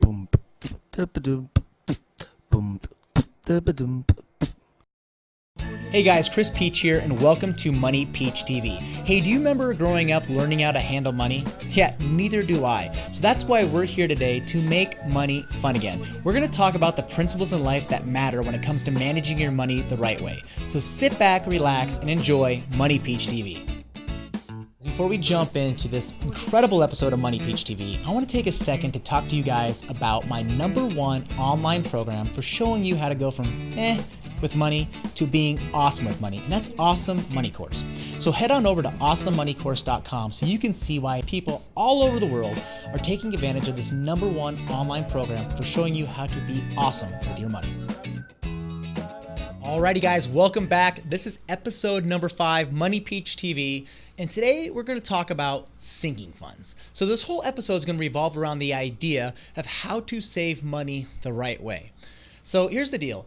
Boom, da-ba-doom, boom, da-ba-doom. Hey guys, Chris Peach here, and welcome to Money Peach TV. Hey, do you remember growing up learning how to handle money? Yeah, neither do I. So that's why we're here today to make money fun again. We're going to talk about the principles in life that matter when it comes to managing your money the right way. So sit back, relax, and enjoy Money Peach TV. Before we jump into this incredible episode of Money Peach TV, I want to take a second to talk to you guys about my #1 online program for showing you how to go from with money to being awesome with money, and that's Awesome Money Course. So head on over to awesomemoneycourse.com so you can see why people all over the world are taking advantage of this #1 online program for showing you how to be awesome with your money. Alrighty guys, welcome back. This is episode number 5, Money Peach TV, and today we're going to talk about sinking funds. So this whole episode is going to revolve around the idea of how to save money the right way. So here's the deal.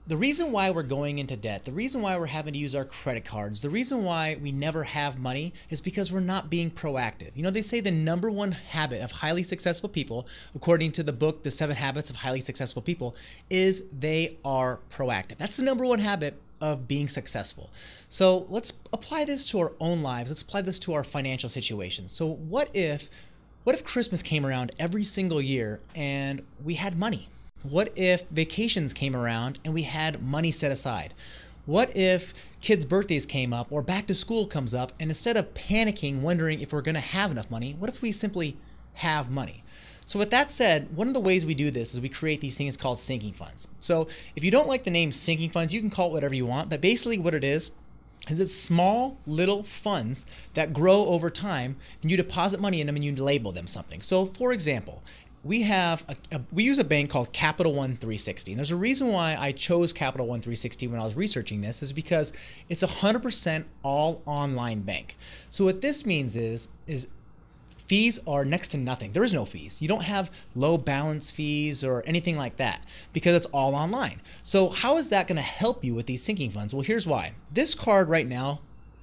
The reason why we're going into debt, the reason why we're having to use our credit cards, the reason why we never have money is because we're not being proactive. You know, they say the #1 habit of highly successful people, according to the book, The 7 Habits of Highly Successful People, is they are proactive. That's the #1 habit of being successful. So let's apply this to our own lives. Let's apply this to our financial situation. So what if Christmas came around every single year and we had money? What if vacations came around and we had money set aside? What if kids' birthdays came up or back to school comes up, and instead of panicking, wondering if we're going to have enough money, what if we simply have money? So with that said, one of the ways we do this is we create these things called sinking funds. So if you don't like the name sinking funds, you can call it whatever you want, but basically what it is it's small little funds that grow over time, and you deposit money in them and you label them something. So for example, we use a bank called Capital One 360. And there's a reason why I chose Capital One 360 when I was researching this, is because it's a 100% all online bank. So what this means is fees are next to nothing. There is no fees. You don't have low balance fees or anything like that because it's all online. So how is that going to help you with these sinking funds? Well, here's why. This card right now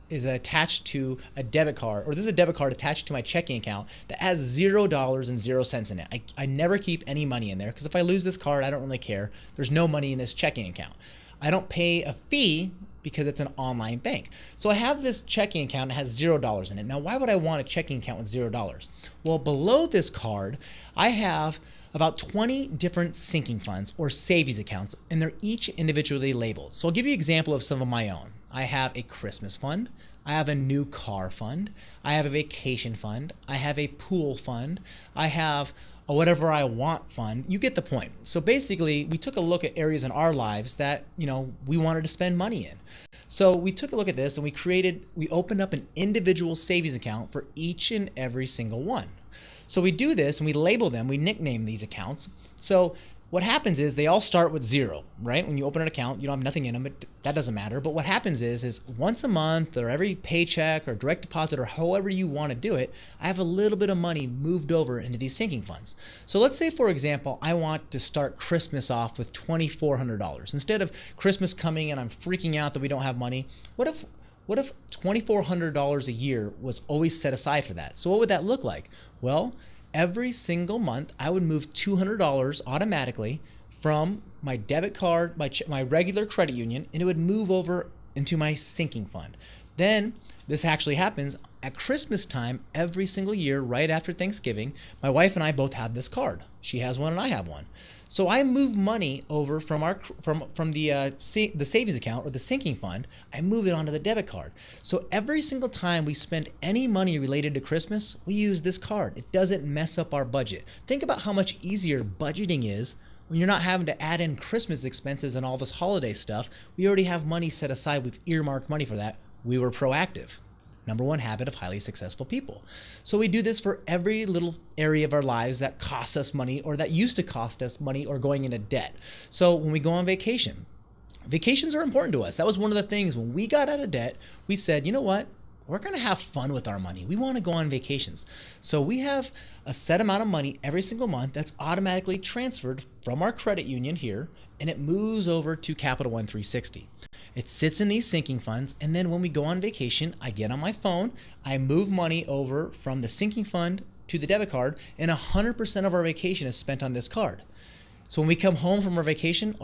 is attached to a debit card, or this is a debit card attached to my checking account that has $0.00 in it. I never keep any money in there because if I lose this card, I don't really care. There's no money in this checking account. I don't pay a fee because it's an online bank. So I have this checking account that has $0 in it. Now, why would I want a checking account with $0? Well, below this card, I have about 20 different sinking funds or savings accounts, and they're each individually labeled. So I'll give you an example of some of my own. I have a Christmas fund, I have a new car fund, I have a vacation fund, I have a pool fund, I have a whatever I want fund. You get the point. So basically, we took a look at areas in our lives that, we wanted to spend money in. So we took a look at this and we opened up an individual savings account for each and every single one. So we do this and we label them, we nickname these accounts. So what happens is they all start with 0, right? When you open an account, you don't have nothing in them, but that doesn't matter. But what happens is once a month or every paycheck or direct deposit or however you want to do it, I have a little bit of money moved over into these sinking funds. So let's say, for example, I want to start Christmas off with $2,400. Instead of Christmas coming and I'm freaking out that we don't have money, what if $2,400 a year was always set aside for that? So what would that look like? Well, every single month, I would move $200 automatically from my debit card, my regular credit union, and it would move over into my sinking fund. Then this actually happens at Christmas time every single year, right after Thanksgiving. My wife and I both have this card. She has one and I have one. So I move money over from the savings account or the sinking fund. I move it onto the debit card. So every single time we spend any money related to Christmas, we use this card. It doesn't mess up our budget. Think about how much easier budgeting is when you're not having to add in Christmas expenses and all this holiday stuff. We already have money set aside. We've earmarked money for that. We were proactive. #1 habit of highly successful people. So we do this for every little area of our lives that costs us money or that used to cost us money or going into debt. So when we go on vacation, vacations are important to us. That was one of the things when we got out of debt, we said, you know what? We're going to have fun with our money. We want to go on vacations. So we have a set amount of money every single month that's automatically transferred from our credit union here, and it moves over to Capital One 360. It sits in these sinking funds, and then when we go on vacation, I get on my phone, I move money over from the sinking fund to the debit card, and 100% of our vacation is spent on this card. So when we come home from our vacation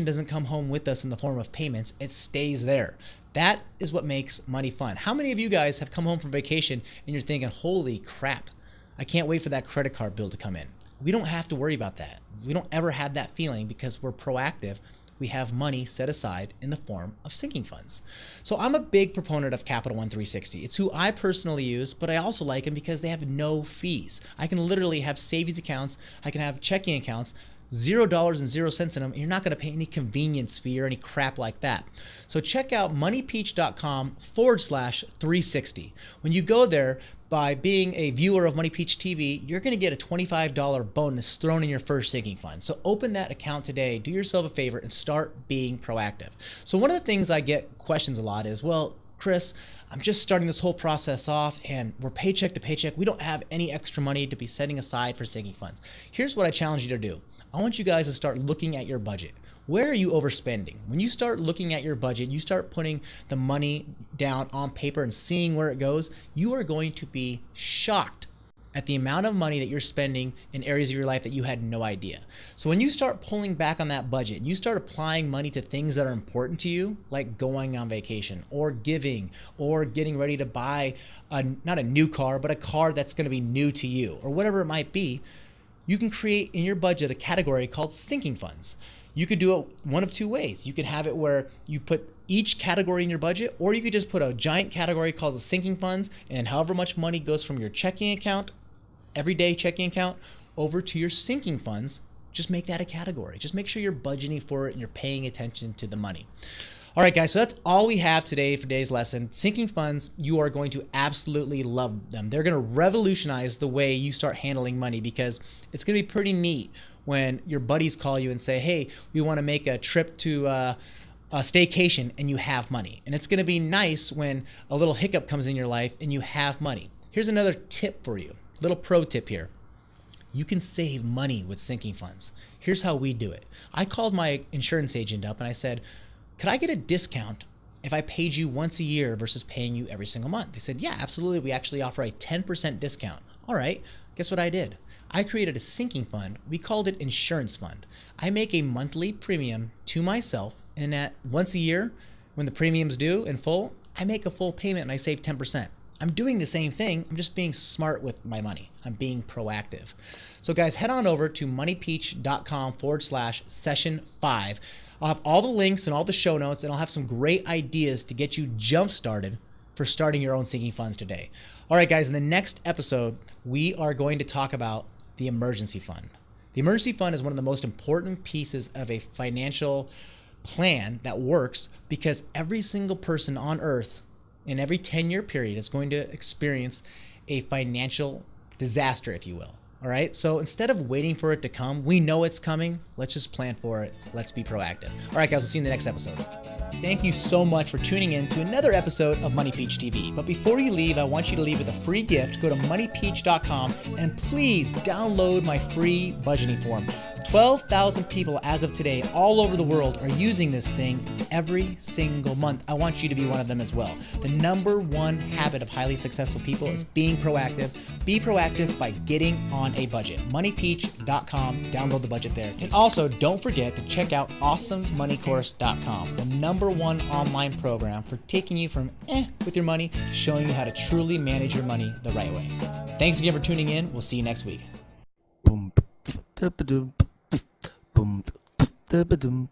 doesn't come home with us in the form of payments. It stays there. That is what makes money fun. How many of you guys have come home from vacation and you're thinking, holy crap, I can't wait for that credit card bill to come in? We don't have to worry about that. We don't ever have that feeling because we're proactive. We have money set aside in the form of sinking funds. So I'm a big proponent of Capital One 360. It's who I personally use, but I also like them because they have no fees. I can literally have savings accounts. I can have checking accounts, $0.00 in them, and you're not going to pay any convenience fee or any crap like that. So check out moneypeach.com/360. When you go there, by being a viewer of Money Peach TV, you're going to get a $25 bonus thrown in your first sinking fund. So open that account today, do yourself a favor, and start being proactive. So one of the things I get questions a lot is, well, Chris, I'm just starting this whole process off and we're paycheck to paycheck. We don't have any extra money to be setting aside for sinking funds. Here's what I challenge you to do. I want you guys to start looking at your budget. Where are you overspending? When you start looking at your budget, you start putting the money down on paper and seeing where it goes, you are going to be shocked at the amount of money that you're spending in areas of your life that you had no idea. So when you start pulling back on that budget, you start applying money to things that are important to you, like going on vacation or giving or getting ready to buy not a new car, but a car that's going to be new to you or whatever it might be, you can create in your budget a category called sinking funds. You could do it one of two ways. You could have it where you put each category in your budget, or you could just put a giant category called the sinking funds, and however much money goes from your checking account, everyday checking account, over to your sinking funds, just make that a category. Just make sure you're budgeting for it and you're paying attention to the money. All right, guys, so that's all we have today for today's lesson. Sinking funds, you are going to absolutely love them. They're going to revolutionize the way you start handling money because it's going to be pretty neat when your buddies call you and say, hey, we want to make a trip to a staycation and you have money. And it's going to be nice when a little hiccup comes in your life and you have money. Here's another tip for you, little pro tip here. You can save money with sinking funds. Here's how we do it. I called my insurance agent up and I said, could I get a discount if I paid you once a year versus paying you every single month? They said, yeah, absolutely. We actually offer a 10% discount. All right, guess what I did? I created a sinking fund. We called it insurance fund. I make a monthly premium to myself, and at once a year, when the premium's due in full, I make a full payment and I save 10%. I'm doing the same thing. I'm just being smart with my money. I'm being proactive. So guys, head on over to moneypeach.com/session5. I'll have all the links and all the show notes, and I'll have some great ideas to get you jump started for starting your own sinking funds today. All right, guys, in the next episode, we are going to talk about the emergency fund. The emergency fund is one of the most important pieces of a financial plan that works because every single person on earth in every 10-year period is going to experience a financial disaster, if you will. All right, so instead of waiting for it to come, we know it's coming. Let's just plan for it. Let's be proactive. All right, guys, we'll see you in the next episode. Thank you so much for tuning in to another episode of Money Peach TV. But before you leave, I want you to leave with a free gift. Go to moneypeach.com and please download my free budgeting form. 12,000 people as of today all over the world are using this thing every single month. I want you to be one of them as well. The number one habit of highly successful people is being proactive. Be proactive by getting on a budget. Moneypeach.com. Download the budget there. And also, don't forget to check out awesomemoneycourse.com, the number one online program for taking you from with your money to showing you how to truly manage your money the right way. Thanks again for tuning in. We'll see you next week. Boom, da-ba-doom, boom, da-ba-doom.